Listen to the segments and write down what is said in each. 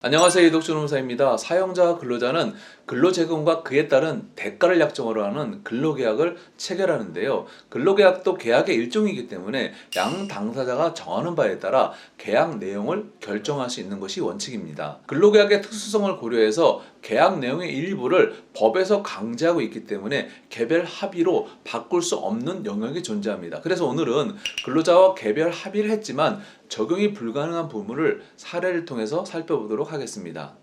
안녕하세요. 이독준노무사입니다. 사용자와 근로자는 근로재금과 그에 따른 대가를 약정으로 하는 근로계약을 체결하는데요. 근로계약도 계약의 일종이기 때문에 양 당사자가 정하는 바에 따라 계약 내용을 결정할 수 있는 것이 원칙입니다. 근로계약의 특수성을 고려해서 계약 내용의 일부를 법에서 강제하고 있기 때문에 개별 합의로 바꿀 수 없는 영역이 존재합니다. 그래서 오늘은 근로자와 개별 합의를 했지만 적용이 불가능한 부분을 사례를 통해서 살펴보도록 하겠습니다.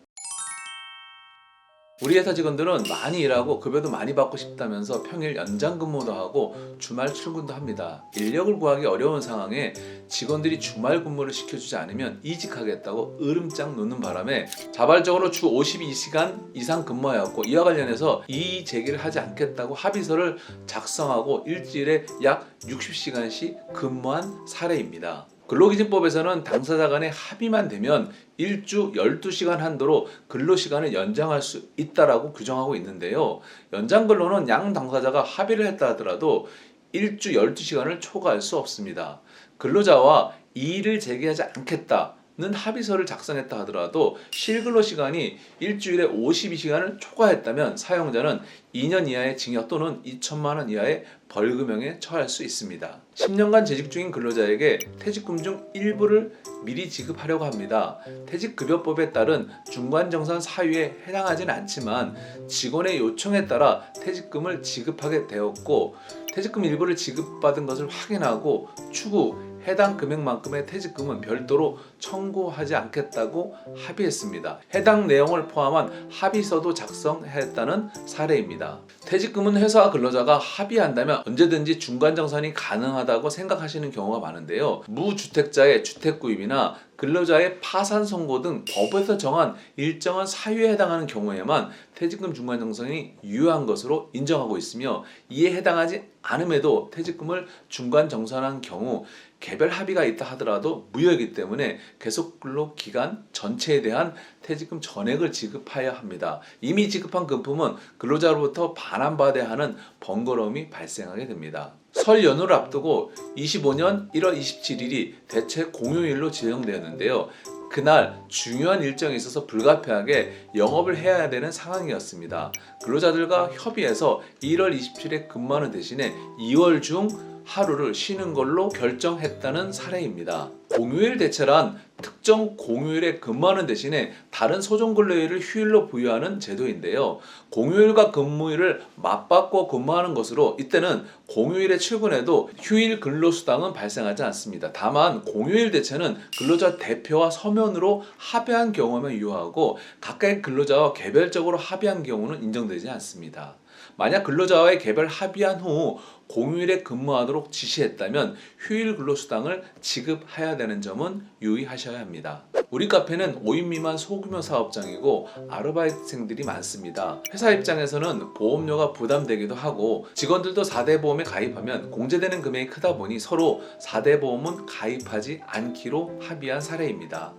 우리 회사 직원들은 많이 일하고 급여도 많이 받고 싶다면서 평일 연장 근무도 하고 주말 출근도 합니다. 인력을 구하기 어려운 상황에 직원들이 주말 근무를 시켜주지 않으면 이직하겠다고 으름장 놓는 바람에 자발적으로 주 52시간 이상 근무하였고, 이와 관련해서 이의 제기를 하지 않겠다고 합의서를 작성하고 일주일에 약 60시간씩 근무한 사례입니다. 근로기준법에서는 당사자 간의 합의만 되면 일주 12시간 한도로 근로시간을 연장할 수 있다라고 규정하고 있는데요. 연장근로는 양 당사자가 합의를 했다 하더라도 일주 12시간을 초과할 수 없습니다. 근로자와 이의를 제기하지 않겠다는 합의서를 작성했다 하더라도 실근로시간이 일주일에 52시간을 초과했다면 사용자는 2년 이하의 징역 또는 2천만 원 이하의 벌금형에 처할 수 있습니다. 10년간 재직 중인 근로자에게 퇴직금 중 일부를 미리 지급하려고 합니다. 퇴직급여법에 따른 중간정산 사유에 해당하지는 않지만 직원의 요청에 따라 퇴직금을 지급하게 되었고, 퇴직금 일부를 지급받은 것을 확인하고 추후 해당 금액만큼의 퇴직금은 별도로 청구하지 않겠다고 합의했습니다. 해당 내용을 포함한 합의서도 작성했다는 사례입니다. 퇴직금은 회사와 근로자가 합의한다면 언제든지 중간정산이 가능하다고 생각하시는 경우가 많은데요. 무주택자의 주택구입이나 근로자의 파산 선고 등 법에서 정한 일정한 사유에 해당하는 경우에만 퇴직금 중간정산이 유효한 것으로 인정하고 있으며, 이에 해당하지 않음에도 퇴직금을 중간정산한 경우 개별 합의가 있다 하더라도 무효이기 때문에 계속근로 기간 전체에 대한 퇴직금 전액을 지급해야 합니다. 이미 지급한 금품은 근로자로부터 반환받아야 하는 번거로움이 발생하게 됩니다. 설 연휴를 앞두고 25년 1월 27일이 대체 공휴일로 지정되었는데요. 그날 중요한 일정이 있어서 불가피하게 영업을 해야 되는 상황이었습니다. 근로자들과 협의해서 1월 27일에 근무하는 대신에 2월 중 하루를 쉬는 걸로 결정했다는 사례입니다. 공휴일 대체란 특정 공휴일에 근무하는 대신에 다른 소정근로일을 휴일로 부여하는 제도인데요. 공휴일과 근무일을 맞바꿔 근무하는 것으로 이때는 공휴일에 출근해도 휴일 근로수당은 발생하지 않습니다. 다만 공휴일 대체는 근로자 대표와 서면으로 합의한 경우만 유효하고 각각의 근로자와 개별적으로 합의한 경우는 인정되지 않습니다. 만약 근로자와의 개별 합의한 후 공휴일에 근무하도록 지시했다면 휴일 근로수당을 지급해야 되는 점은 유의하셔야 합니다. 우리 카페는 5인 미만 소규모 사업장이고 아르바이트생들이 많습니다. 회사 입장에서는 보험료가 부담되기도 하고 직원들도 4대 보험에 가입하면 공제되는 금액이 크다 보니 서로 4대 보험은 가입하지 않기로 합의한 사례입니다.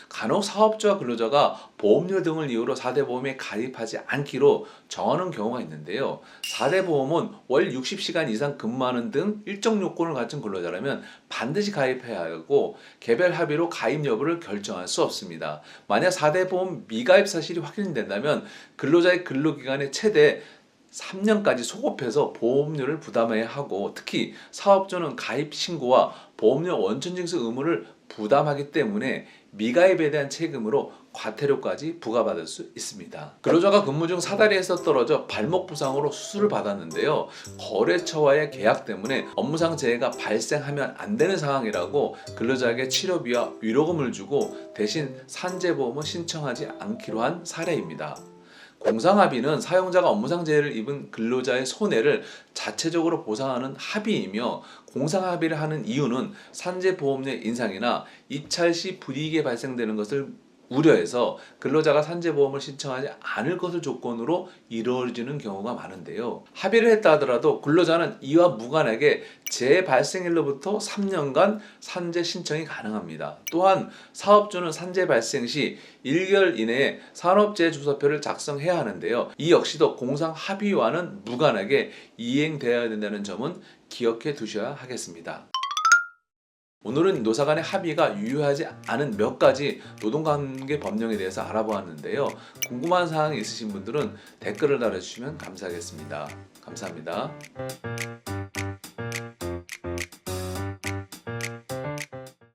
간혹 사업주와 근로자가 보험료 등을 이유로 4대 보험에 가입하지 않기로 정하는 경우가 있는데요. 4대 보험은 월 60시간 이상 근무하는 등 일정 요건을 갖춘 근로자라면 반드시 가입해야 하고 개별 합의로 가입 여부를 결정할 수 없습니다. 만약 4대 보험 미가입 사실이 확인된다면 근로자의 근로기간의 최대 3년까지 소급해서 보험료를 부담해야 하고, 특히 사업주는 가입 신고와 보험료 원천 징수 의무를 부담하기 때문에 미가입에 대한 책임으로 과태료까지 부과받을 수 있습니다. 근로자가 근무 중 사다리에서 떨어져 발목 부상으로 수술을 받았는데요. 거래처와의 계약 때문에 업무상 재해가 발생하면 안 되는 상황이라고 근로자에게 치료비와 위로금을 주고 대신 산재보험을 신청하지 않기로 한 사례입니다. 공상합의는 사용자가 업무상 재해를 입은 근로자의 손해를 자체적으로 보상하는 합의이며, 공상합의를 하는 이유는 산재보험료 인상이나 입찰 시 불이익이 발생되는 것을 우려해서 근로자가 산재보험을 신청하지 않을 것을 조건으로 이루어지는 경우가 많은데요. 합의를 했다 하더라도 근로자는 이와 무관하게 재해 발생일로부터 3년간 산재 신청이 가능합니다. 또한 사업주는 산재 발생 시 1개월 이내에 산업재해 주소표를 작성해야 하는데요. 이 역시도 공상 합의와는 무관하게 이행되어야 된다는 점은 기억해 두셔야 하겠습니다. 오늘은 노사 간의 합의가 유효하지 않은 몇 가지 노동관계 법령에 대해서 알아보았는데요. 궁금한 사항이 있으신 분들은 댓글을 달아주시면 감사하겠습니다. 감사합니다.